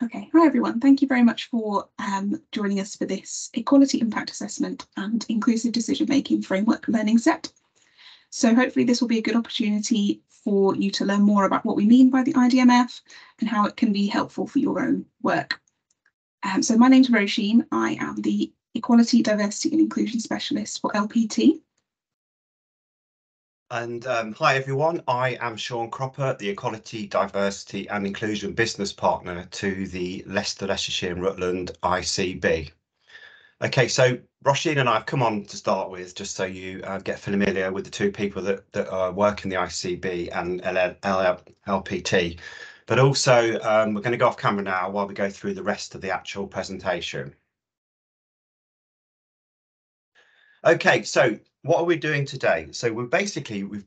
Okay, hi everyone. Thank you very much for joining us for this Equality Impact Assessment and Inclusive Decision Making Framework learning set. So hopefully this will be a good opportunity for you to learn more about what we mean by the IDMF and how it can be helpful for your own work. So my name's Roisin. I am the Equality, Diversity and Inclusion Specialist for LPT. And hi everyone, I am Sean Cropper, the Equality, Diversity and Inclusion Business Partner to the Leicestershire and Rutland ICB. Okay, so Roisin and I have come on to start with, just so you get familiar with the two people that work in the ICB and LPT. But also, we're going to go off camera now while we go through the rest of the actual presentation. Okay, so what are we doing today? So we've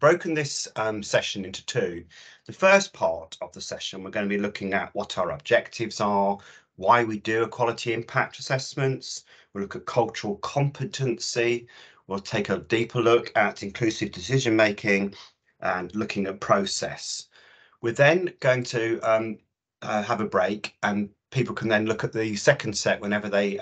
broken this session into two. The first part of the session, we're going to be looking at what our objectives are, why we do equality impact assessments. We'll look at cultural competency. We'll take a deeper look at inclusive decision making and looking at process. We're then going to have a break, and people can then look at the second set whenever they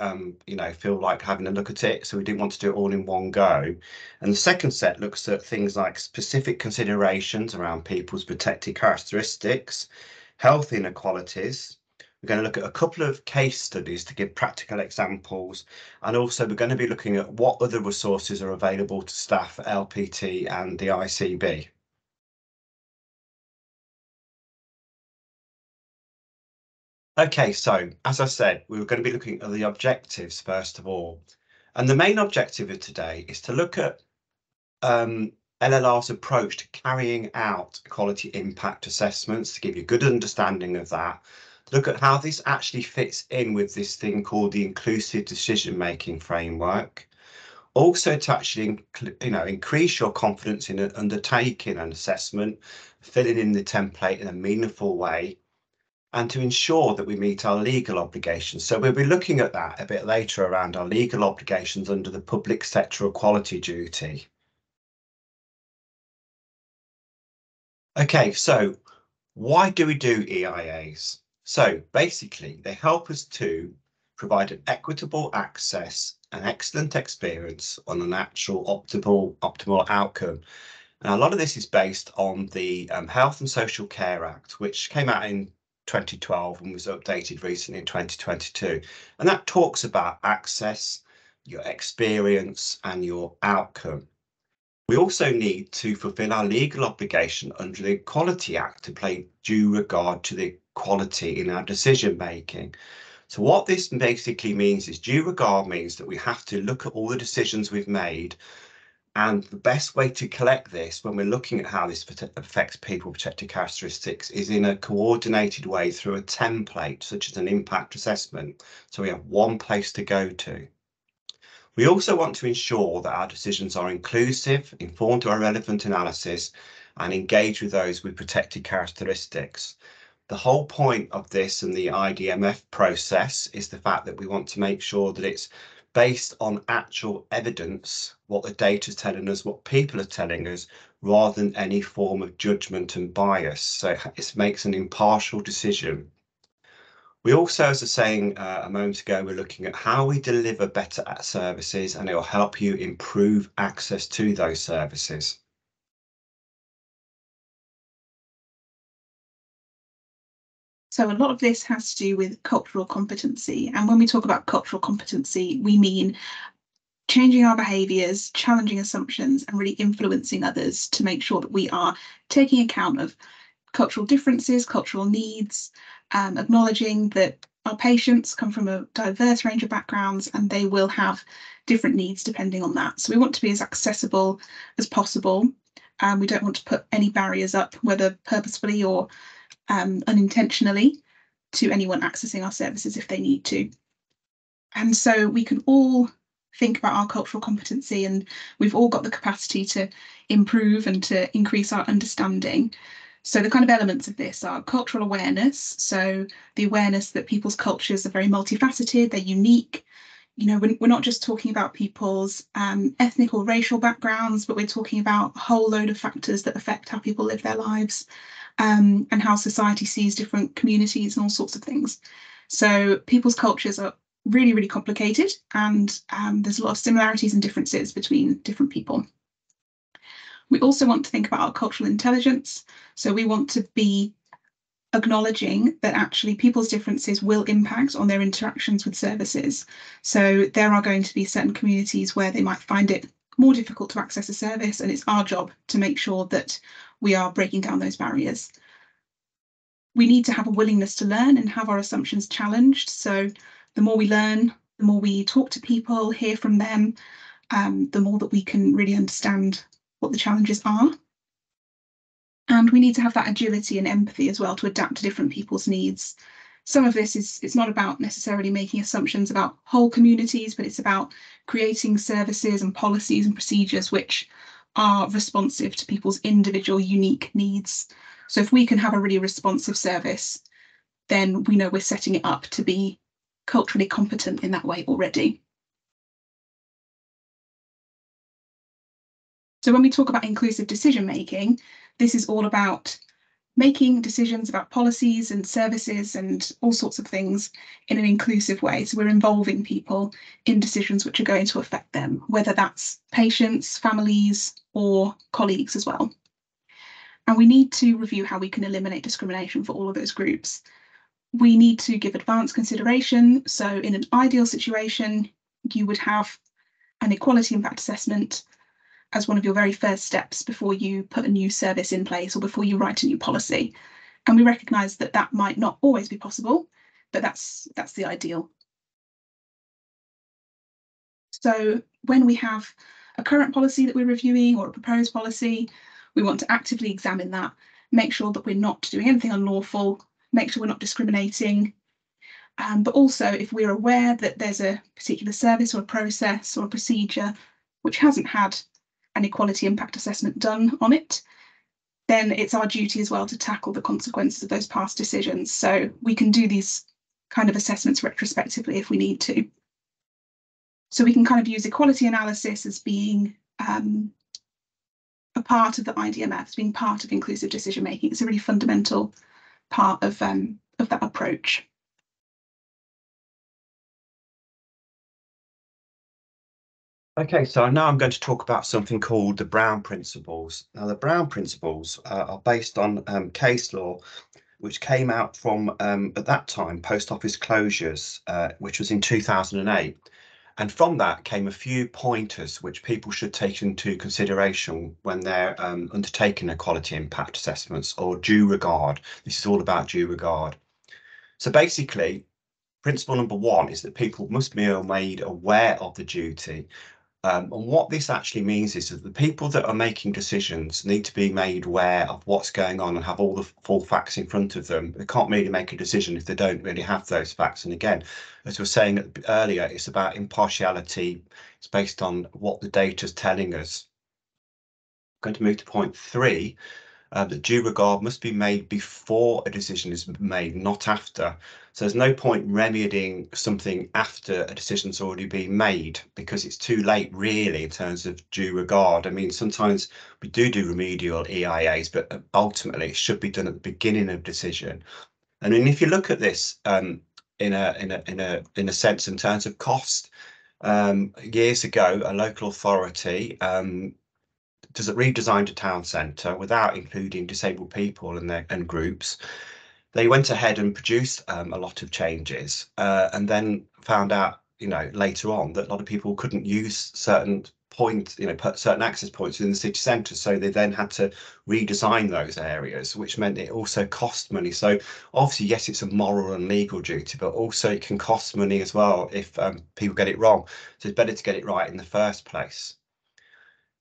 feel like having a look at it. So we didn't want to do it all in one go. And the second set looks at things like specific considerations around people's protected characteristics, health inequalities. We're going to look at a couple of case studies to give practical examples, and also we're going to be looking at what other resources are available to staff at LPT and the ICB. Okay, so as I said, we were going to be looking at the objectives first of all. And the main objective of today is to look at LLR's approach to carrying out equality impact assessments, to give you a good understanding of that, to look at how this actually fits in with this thing called the inclusive decision making framework. Also to actually, increase your confidence in undertaking an assessment, filling in the template in a meaningful way, and to ensure that we meet our legal obligations. So we'll be looking at that a bit later around our legal obligations under the public sector equality duty. Okay, so why do we do EIAs? So basically, they help us to provide an equitable access, an excellent experience on an actual optimal outcome. And a lot of this is based on the Health and Social Care Act, which came out in 2012 and was updated recently in 2022. And that talks about access, your experience and your outcome. We also need to fulfill our legal obligation under the Equality Act to pay due regard to the equality in our decision making. So what this basically means is due regard means that we have to look at all the decisions we've made, and the best way to collect this when we're looking at how this affects people protected characteristics is in a coordinated way through a template, such as an impact assessment. So we have one place to go to. We also want to ensure that our decisions are inclusive, informed to our relevant analysis, and engage with those with protected characteristics. The whole point of this and the IDMF process is the fact that we want to make sure that it's based on actual evidence, what the data is telling us, what people are telling us, rather than any form of judgment and bias. So it makes an impartial decision. We also, as I was saying a moment ago, we're looking at how we deliver better services, and it will help you improve access to those services. So a lot of this has to do with cultural competency. And when we talk about cultural competency, we mean changing our behaviours, challenging assumptions, and really influencing others to make sure that we are taking account of cultural differences, cultural needs, acknowledging that our patients come from a diverse range of backgrounds and they will have different needs depending on that. So we want to be as accessible as possible. We don't want to put any barriers up, whether purposefully or unintentionally, to anyone accessing our services if they need to. And so we can all think about our cultural competency, and we've all got the capacity to improve and to increase our understanding. So the kind of elements of this are cultural awareness. So the awareness that people's cultures are very multifaceted, they're unique. We're not just talking about people's ethnic or racial backgrounds, but we're talking about a whole load of factors that affect how people live their lives, and how society sees different communities and all sorts of things. So people's cultures are really, really complicated, and there's a lot of similarities and differences between different people. We also want to think about our cultural intelligence. So we want to be acknowledging that actually people's differences will impact on their interactions with services. So there are going to be certain communities where they might find it more difficult to access a service, and it's our job to make sure that we are breaking down those barriers. We need to have a willingness to learn and have our assumptions challenged. So the more we learn, the more we talk to people, hear from them, the more that we can really understand what the challenges are. And we need to have that agility and empathy as well to adapt to different people's needs. Some of this it's not about necessarily making assumptions about whole communities, but it's about creating services and policies and procedures which are responsive to people's individual unique needs. So if we can have a really responsive service, then we know we're setting it up to be culturally competent in that way already. So when we talk about inclusive decision making, this is all about making decisions about policies and services and all sorts of things in an inclusive way. So we're involving people in decisions which are going to affect them, whether that's patients, families, or colleagues as well. And we need to review how we can eliminate discrimination for all of those groups. We need to give advanced consideration. So in an ideal situation, you would have an equality impact assessment as one of your very first steps before you put a new service in place or before you write a new policy. And we recognise that that might not always be possible, but that's the ideal. So when we have a current policy that we're reviewing or a proposed policy, we want to actively examine that, make sure that we're not doing anything unlawful, make sure we're not discriminating. But also, if we're aware that there's a particular service or a process or a procedure which hasn't had an equality impact assessment done on it, then it's our duty as well to tackle the consequences of those past decisions. So we can do these kind of assessments retrospectively if we need to. So we can kind of use equality analysis as being a part of the IDMF, as being part of inclusive decision making. It's a really fundamental part of that approach. Okay, so now I'm going to talk about something called the Brown Principles. Now, the Brown Principles are based on case law, which came out from, at that time, post office closures, which was in 2008. And from that came a few pointers which people should take into consideration when they're undertaking equality impact assessments, or due regard. This is all about due regard. So basically, principle number one is that people must be made aware of the duty. And what this actually means is that the people that are making decisions need to be made aware of what's going on and have all the full facts in front of them. They can't really make a decision if they don't really have those facts. And again, as we were saying earlier, it's about impartiality. It's based on what the data is telling us. I'm going to move to point three. That due regard must be made before a decision is made, not after. So there's no point remedying something after a decision's already been made, because it's too late really in terms of due regard. I mean, sometimes we do remedial EIAs, but ultimately it should be done at the beginning of decision. And then if you look at this in a sense in terms of cost, years ago a local authority redesigned a town centre without including disabled people and groups. They went ahead and produced a lot of changes, and then found out, later on that a lot of people couldn't use certain points, put certain access points in the city centre. So they then had to redesign those areas, which meant it also cost money. So obviously, yes, it's a moral and legal duty, but also it can cost money as well if people get it wrong. So it's better to get it right in the first place.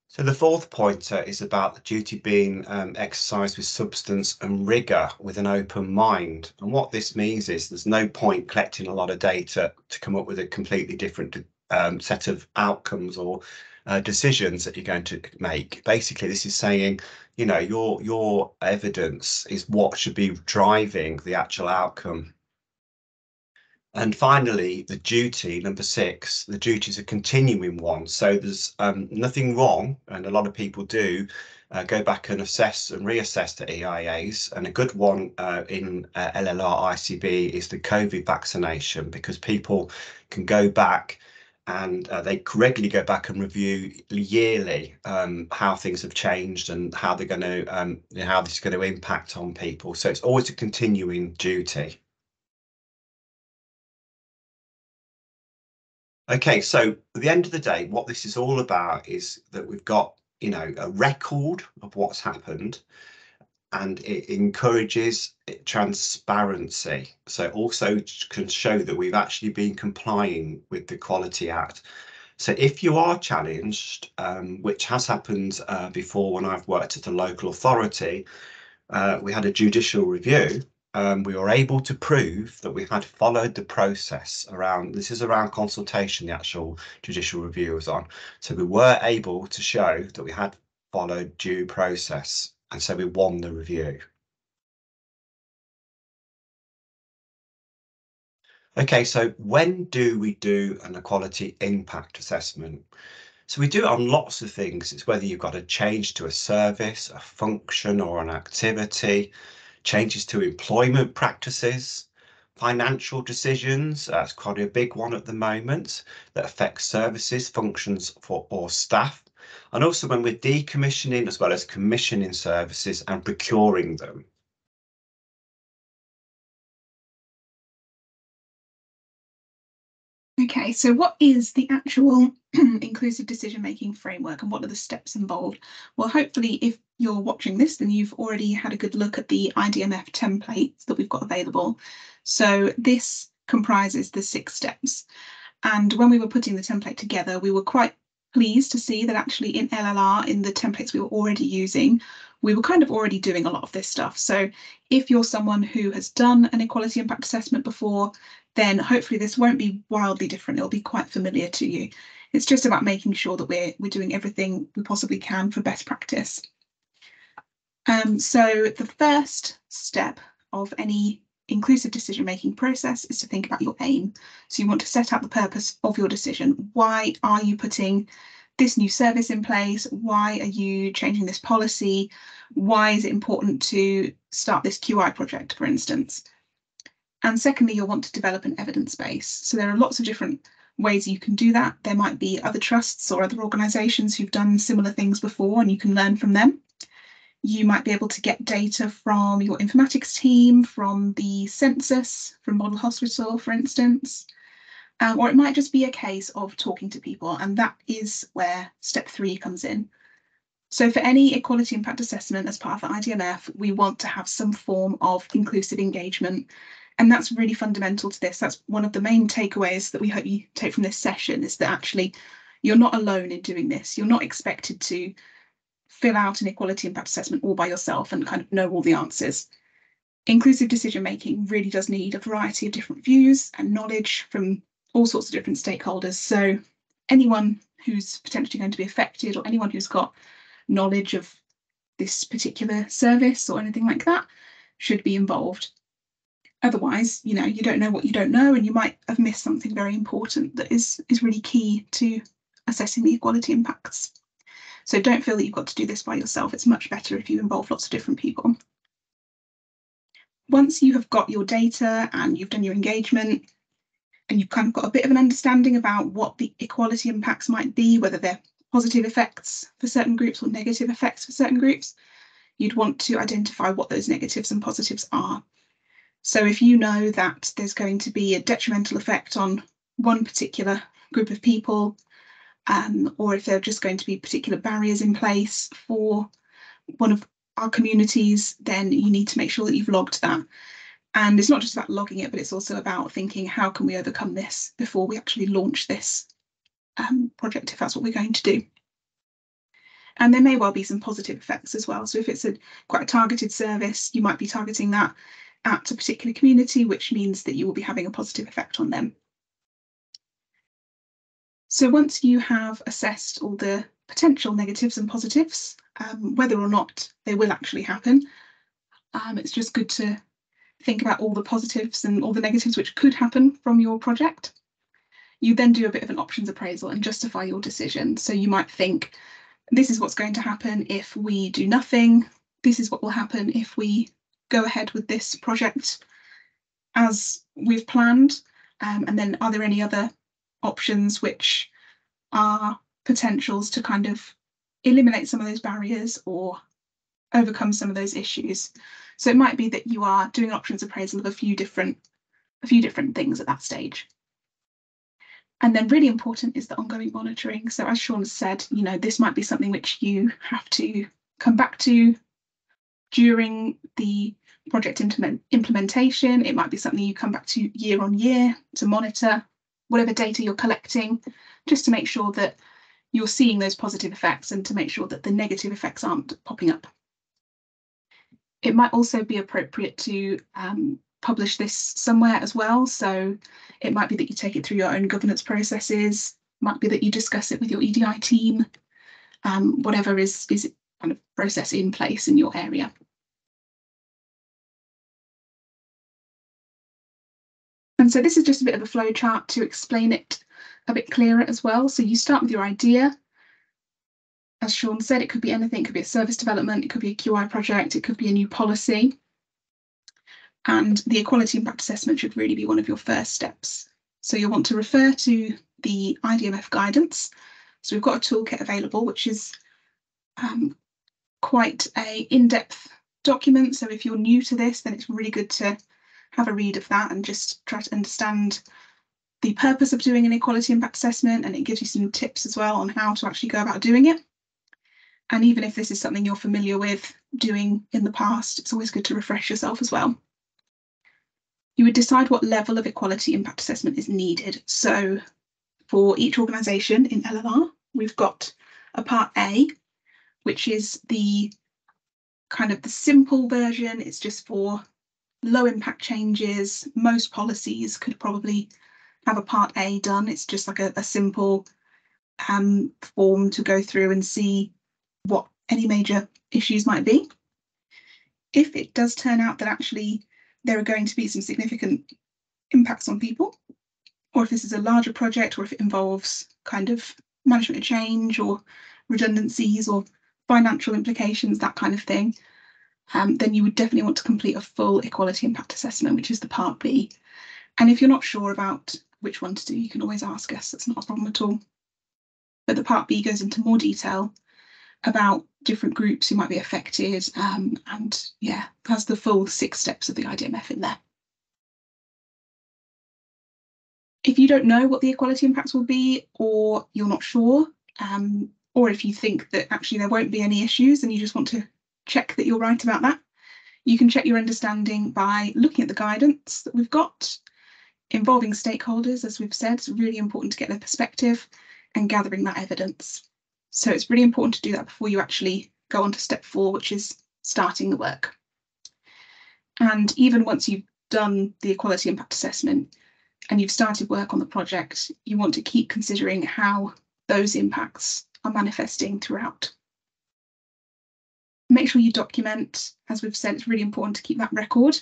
So the fourth pointer is about the duty being exercised with substance and rigour, with an open mind. And what this means is there's no point collecting a lot of data to come up with a completely different set of outcomes or decisions that you're going to make. Basically, this is saying, your evidence is what should be driving the actual outcome. And finally, the duty, number six, the duty is a continuing one. So there's nothing wrong, and a lot of people do, go back and assess and reassess the EIAs. And a good one in LLR ICB is the COVID vaccination, because people can go back and they regularly go back and review yearly how things have changed and how they're going to how this is going to impact on people. So it's always a continuing duty. Okay, so at the end of the day, what this is all about is that we've got, you know, a record of what's happened, and it encourages transparency. So also can show that we've actually been complying with the Quality Act. So if you are challenged, which has happened before when I've worked at a local authority, we had a judicial review. We were able to prove that we had followed the process around, this is around consultation, the actual judicial review was on. So we were able to show that we had followed due process, and so we won the review. Okay, so when do we do an equality impact assessment? So we do it on lots of things. It's whether you've got a change to a service, a function or an activity, changes to employment practices, financial decisions. That's quite a big one at the moment that affects services, functions or staff. And also when we're decommissioning as well as commissioning services and procuring them. Okay, so what is the actual inclusive decision-making framework and what are the steps involved? Well, hopefully if you're watching this, then you've already had a good look at the IDMF templates that we've got available. So this comprises the 6 steps. And when we were putting the template together, we were quite pleased to see that actually in LLR, in the templates we were already using, we were kind of already doing a lot of this stuff. So if you're someone who has done an equality impact assessment before, then hopefully this won't be wildly different. It'll be quite familiar to you. It's just about making sure that we're doing everything we possibly can for best practice. So the first step of any inclusive decision-making process is to think about your aim. So you want to set out the purpose of your decision. Why are you putting this new service in place? Why are you changing this policy? Why is it important to start this QI project, for instance? And secondly, you'll want to develop an evidence base. So there are lots of different ways you can do that. There might be other trusts or other organisations who've done similar things before, and you can learn from them. You might be able to get data from your informatics team, from the census, from Model Hospital, for instance. Or it might just be a case of talking to people, and that is where step 3 comes in. So for any equality impact assessment as part of the IDMF, we want to have some form of inclusive engagement. And that's really fundamental to this. That's one of the main takeaways that we hope you take from this session, is that actually you're not alone in doing this. You're not expected to fill out an equality impact assessment all by yourself and kind of know all the answers. Inclusive decision making really does need a variety of different views and knowledge from all sorts of different stakeholders. So anyone who's potentially going to be affected, or anyone who's got knowledge of this particular service or anything like that, should be involved. Otherwise, you know, you don't know what you don't know, and you might have missed something very important that is really key to assessing the equality impacts. So don't feel that you've got to do this by yourself. It's much better if you involve lots of different people. Once you have got your data and you've done your engagement, and you've kind of got a bit of an understanding about what the equality impacts might be, whether they're positive effects for certain groups or negative effects for certain groups, you'd want to identify what those negatives and positives are. So if you know that there's going to be a detrimental effect on one particular group of people, or if there are just going to be particular barriers in place for one of our communities, then you need to make sure that you've logged that. And it's not just about logging it, but it's also about thinking, how can we overcome this before we actually launch this project, if that's what we're going to do. And there may well be some positive effects as well. So if it's quite a targeted service, you might be targeting that at a particular community, which means that you will be having a positive effect on them. So once you have assessed all the potential negatives and positives, whether or not they will actually happen, it's just good to think about all the positives and all the negatives which could happen from your project. You then do a bit of an options appraisal and justify your decision. So you might think, this is what's going to happen if we do nothing. This is what will happen if we go ahead with this project as we've planned. And then are there any other options which are potentials to kind of eliminate some of those barriers or overcome some of those issues? So it might be that you are doing options appraisal of a few different things at that stage. And then really important is the ongoing monitoring. So as Sean said, this might be something which you have to come back to during the project implementation. It might be something you come back to year on year to monitor whatever data you're collecting, just to make sure that you're seeing those positive effects and to make sure that the negative effects aren't popping up. It might also be appropriate to publish this somewhere as well. So it might be that you take it through your own governance processes, might be that you discuss it with your EDI team, whatever is kind of process in place in your area. And so this is just a bit of a flow chart to explain it a bit clearer as well. So you start with your idea. As Sean said, it could be anything. It could be a service development, it could be a QI project, it could be a new policy. And the equality impact assessment should really be one of your first steps. So you'll want to refer to the IDMF guidance. So we've got a toolkit available, which is quite an in-depth document. So if you're new to this, then it's really good to have a read of that and just try to understand the purpose of doing an equality impact assessment. And it gives you some tips as well on how to actually go about doing it. And even if this is something you're familiar with doing in the past, it's always good to refresh yourself as well. You would decide what level of equality impact assessment is needed. So for each organisation in LLR, we've got a part A, which is the kind of the simple version. It's just for low impact changes. Most policies could probably have a part A done. It's just like a simple form to go through and see what any major issues might be. If it does turn out that actually there are going to be some significant impacts on people, or if this is a larger project, or if it involves kind of management change or redundancies or financial implications, that kind of thing, then you would definitely want to complete a full equality impact assessment, which is the part B. And if you're not sure about which one to do, you can always ask us. That's not a problem at all. But the part B goes into more detail about different groups who might be affected, and yeah, has the full 6 steps of the IDMF in there. If you don't know what the equality impacts will be, or you're not sure, or if you think that actually there won't be any issues and you just want to check that you're right about that, you can check your understanding by looking at the guidance that we've got, involving stakeholders. As we've said, it's really important to get their perspective and gathering that evidence. So it's really important to do that before you actually go on to step 4, which is starting the work. And even once you've done the equality impact assessment and you've started work on the project, you want to keep considering how those impacts are manifesting throughout. Make sure you document. As we've said, it's really important to keep that record.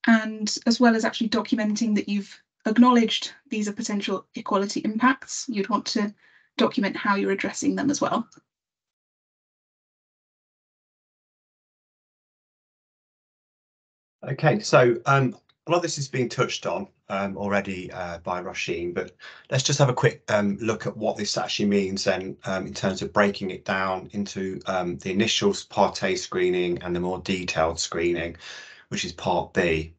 And as well as actually documenting that you've acknowledged these are potential equality impacts, you'd want to document how you're addressing them as well. Okay, so a lot of this is being touched on already by Roisin, but let's just have a quick look at what this actually means then in terms of breaking it down into the initial part A screening and the more detailed screening, which is part B.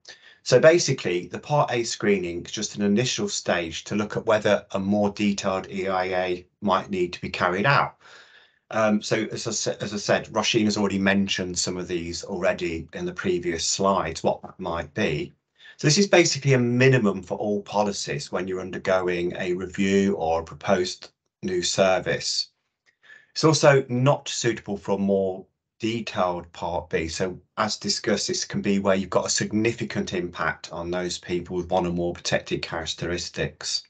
So basically, the part A screening is just an initial stage to look at whether a more detailed EIA might need to be carried out. So as I said, Roisin has already mentioned some of these already in the previous slides, what that might be. So this is basically a minimum for all policies when you're undergoing a review or a proposed new service. It's also not suitable for a more detailed part B. So as discussed, this can be where you've got a significant impact on those people with one or more protected characteristics.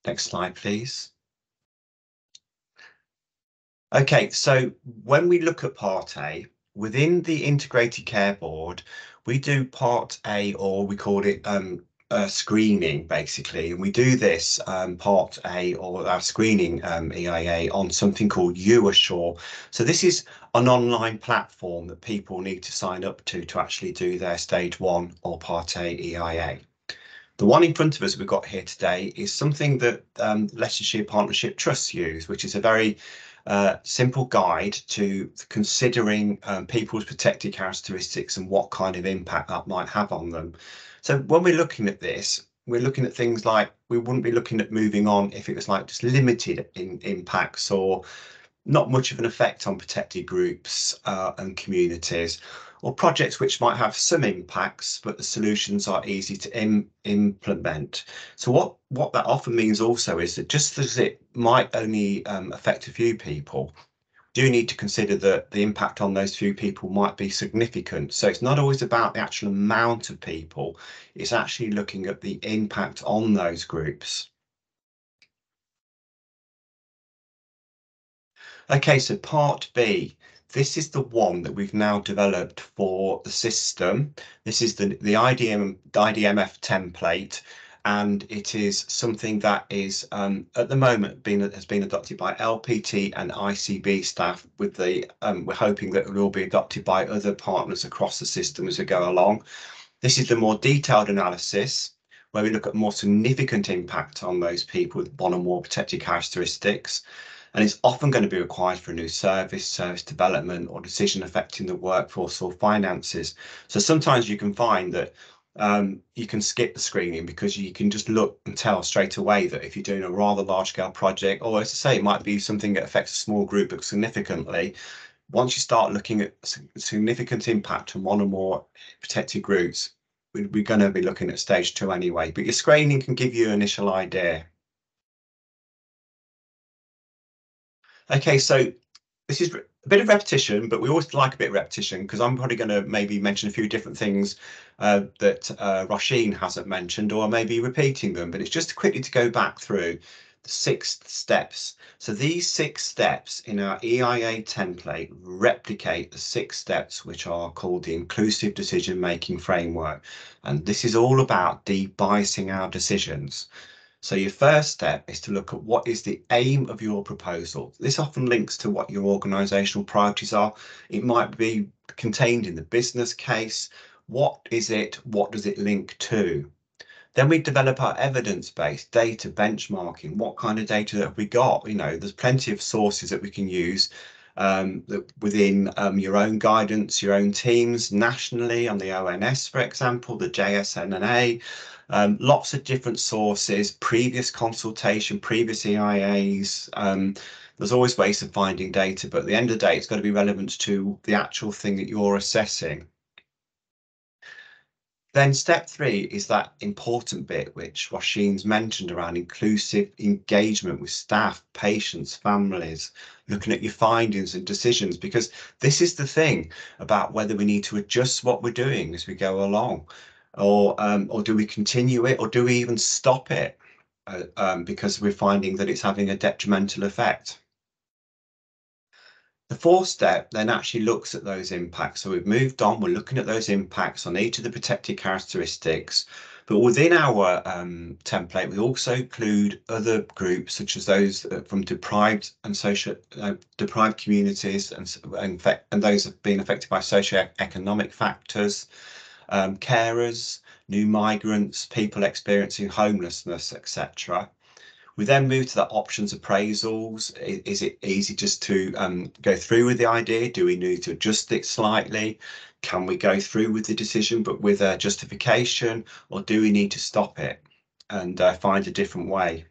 Next slide, please. Okay, so when we look at Part A, within the Integrated Care Board, we do Part A, or we call it screening basically, and we do this part A or our screening EIA on something called YouAssure. So this is an online platform that people need to sign up to actually do their stage 1 or part A EIA. The one in front of us we've got here today is something that Leicestershire Partnership Trusts use, which is a very simple guide to considering people's protected characteristics and what kind of impact that might have on them. So when we're looking at this, we're looking at things like we wouldn't be looking at moving on if it was like just limited impacts or not much of an effect on protected groups and communities, or projects which might have some impacts, but the solutions are easy to implement. So what that often means also is that just as it might only affect a few people, do need to consider that the impact on those few people might be significant. So it's not always about the actual amount of people, it's actually looking at the impact on those groups. Okay, so part B, this is the one that we've now developed for the system. This is the IDMF template, and it is something that is at the moment has been adopted by LPT and ICB staff with the we're hoping that it will be adopted by other partners across the system as we go along. This is the more detailed analysis where we look at more significant impact on those people with one or more protected characteristics. And it's often going to be required for a new service development, or decision affecting the workforce or finances. So sometimes you can find that you can skip the screening because you can just look and tell straight away that if you're doing a rather large scale project, or as I say, it might be something that affects a small group but significantly. Once you start looking at significant impact on one or more protected groups, we're going to be looking at stage 2 anyway, but your screening can give you an initial idea. Okay, so this is a bit of repetition, but we always like a bit of repetition because I'm probably going to maybe mention a few different things that Roisin hasn't mentioned, or maybe repeating them, but it's just quickly to go back through the 6 steps. So these 6 steps in our EIA template replicate the 6 steps which are called the inclusive decision making framework. And this is all about de-biasing our decisions. So your first step is to look at what is the aim of your proposal. This often links to what your organisational priorities are. It might be contained in the business case. What is it? What does it link to? Then we develop our evidence-based data benchmarking. What kind of data have we got? You know, there's plenty of sources that we can use within your own guidance, your own teams, nationally on the ONS, for example, the JSNA, lots of different sources, previous consultation, previous EIAs. There's always ways of finding data, but at the end of the day, it's got to be relevant to the actual thing that you're assessing. Then step 3 is that important bit which Roisin's mentioned around inclusive engagement with staff, patients, families, looking at your findings and decisions, because this is the thing about whether we need to adjust what we're doing as we go along, or do we continue it, or do we even stop it because we're finding that it's having a detrimental effect. The 4th step then actually looks at those impacts. So we've moved on, we're looking at those impacts on each of the protected characteristics. But within our template, we also include other groups, such as those from deprived and deprived communities and those have been affected by socio-economic factors, carers, new migrants, people experiencing homelessness, etc. We then move to the options appraisals. Is it easy just to go through with the idea? Do we need to adjust it slightly? Can we go through with the decision but with a justification, or do we need to stop it and find a different way?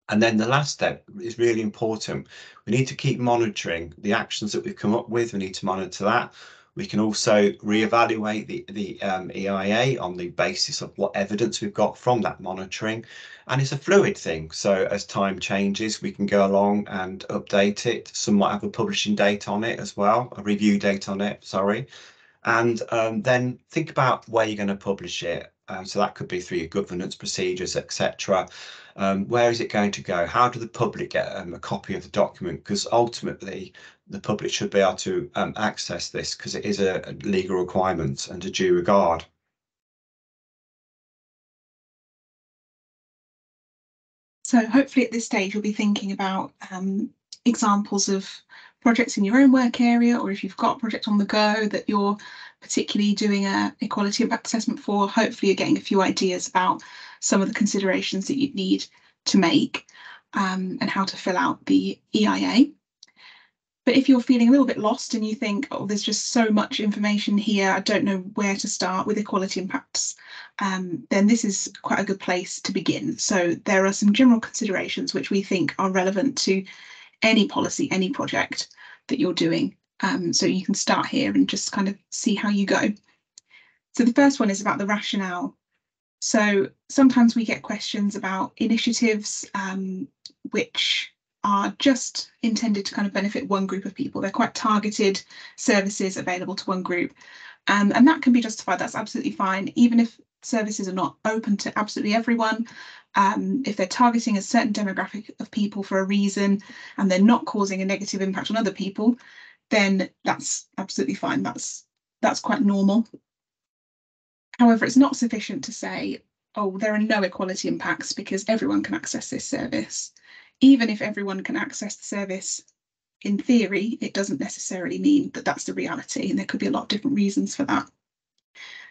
And then the last step is really important. We need to keep monitoring the actions that we've come up with. We need to monitor that. We can also reevaluate the EIA on the basis of what evidence we've got from that monitoring. And it's a fluid thing. So as time changes, we can go along and update it. Some might have a publishing date on it as well, a review date on it, sorry. And then think about where you're going to publish it. So that could be through your governance procedures, etc. Where is it going to go? How do the public get a copy of the document? Because ultimately, the public should be able to access this because it is a legal requirement and a due regard. So hopefully at this stage you'll be thinking about examples of projects in your own work area, or if you've got a project on the go that you're particularly doing a equality impact assessment for, hopefully you're getting a few ideas about some of the considerations that you'd need to make and how to fill out the EIA. But if you're feeling a little bit lost and you think, oh, there's just so much information here, I don't know where to start with equality impacts, then this is quite a good place to begin. So there are some general considerations which we think are relevant to any policy, any project that you're doing. So you can start here and just kind of see how you go. So the first one is about the rationale. So sometimes we get questions about initiatives which are just intended to kind of benefit one group of people. They're quite targeted services available to one group. And that can be justified. That's absolutely fine, even if services are not open to absolutely everyone. If they're targeting a certain demographic of people for a reason and they're not causing a negative impact on other people, then that's absolutely fine. That's quite normal. However, it's not sufficient to say, oh, there are no equality impacts because everyone can access this service. Even if everyone can access the service in theory, it doesn't necessarily mean that that's the reality, and there could be a lot of different reasons for that.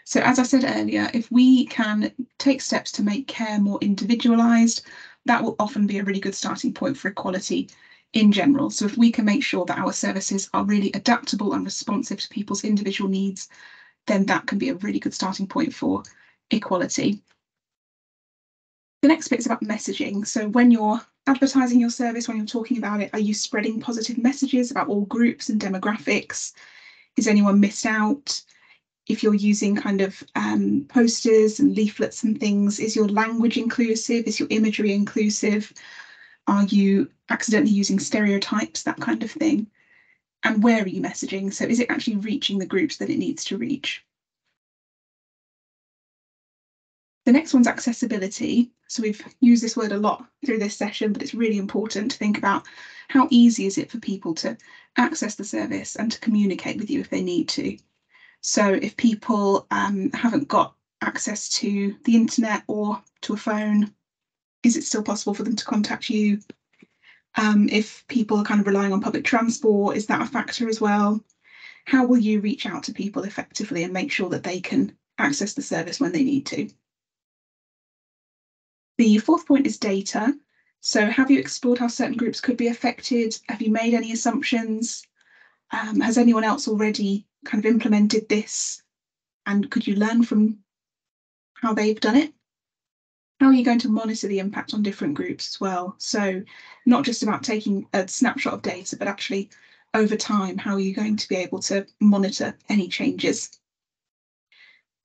So as I said earlier, if we can take steps to make care more individualised, that will often be a really good starting point for equality in general. So if we can make sure that our services are really adaptable and responsive to people's individual needs, then that can be a really good starting point for equality. The next bit is about messaging. So when you're advertising your service, when you're talking about it, are you spreading positive messages about all groups and demographics? Is anyone missed out? If you're using kind of posters and leaflets and things, is your language inclusive? Is your imagery inclusive? Are you accidentally using stereotypes, that kind of thing? And where are you messaging? So is it actually reaching the groups that it needs to reach? The next one's accessibility. So we've used this word a lot through this session, but it's really important to think about how easy is it for people to access the service and to communicate with you if they need to. So if people haven't got access to the internet or to a phone, is it still possible for them to contact you? If people are kind of relying on public transport, is that a factor as well? How will you reach out to people effectively and make sure that they can access the service when they need to? The fourth point is data. So have you explored how certain groups could be affected? Have you made any assumptions? Has anyone else already kind of implemented this? And could you learn from how they've done it? How are you going to monitor the impact on different groups as well? So not just about taking a snapshot of data, but actually over time, how are you going to be able to monitor any changes?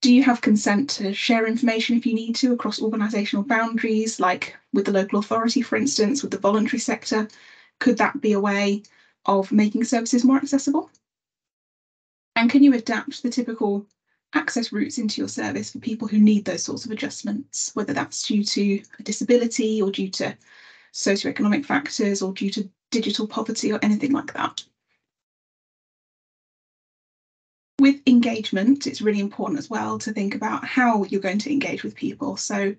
Do you have consent to share information if you need to across organisational boundaries, like with the local authority, for instance, with the voluntary sector? Could that be a way of making services more accessible? And can you adapt the typical access routes into your service for people who need those sorts of adjustments, whether that's due to a disability or due to socioeconomic factors or due to digital poverty or anything like that? With engagement, it's really important as well to think about how you're going to engage with people. So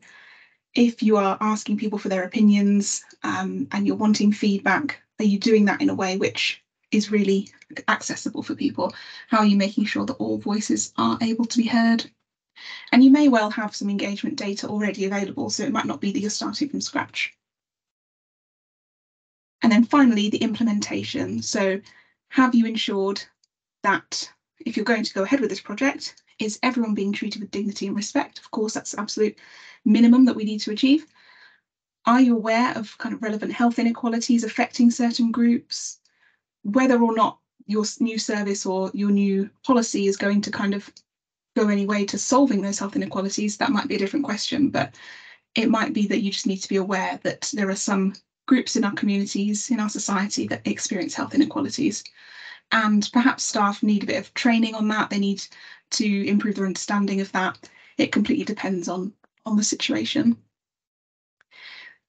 if you are asking people for their opinions and you're wanting feedback, are you doing that in a way which is really accessible for people? How are you making sure that all voices are able to be heard? And you may well have some engagement data already available, so it might not be that you're starting from scratch. And then finally, the implementation. So have you ensured that if you're going to go ahead with this project, is everyone being treated with dignity and respect? Of course, that's the absolute minimum that we need to achieve. Are you aware of kind of relevant health inequalities affecting certain groups? Whether or not your new service or your new policy is going to kind of go any way to solving those health inequalities, that might be a different question, but it might be that you just need to be aware that there are some groups in our communities, in our society, that experience health inequalities. And perhaps staff need a bit of training on that. They need to improve their understanding of that. It completely depends on the situation.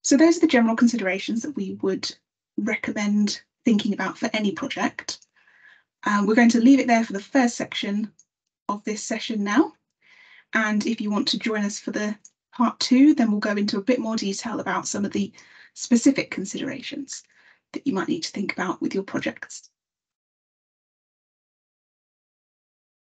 So those are the general considerations that we would recommend thinking about for any project. We're going to leave it there for the first section of this session now. And if you want to join us for the Part 2, then we'll go into a bit more detail about some of the specific considerations that you might need to think about with your projects.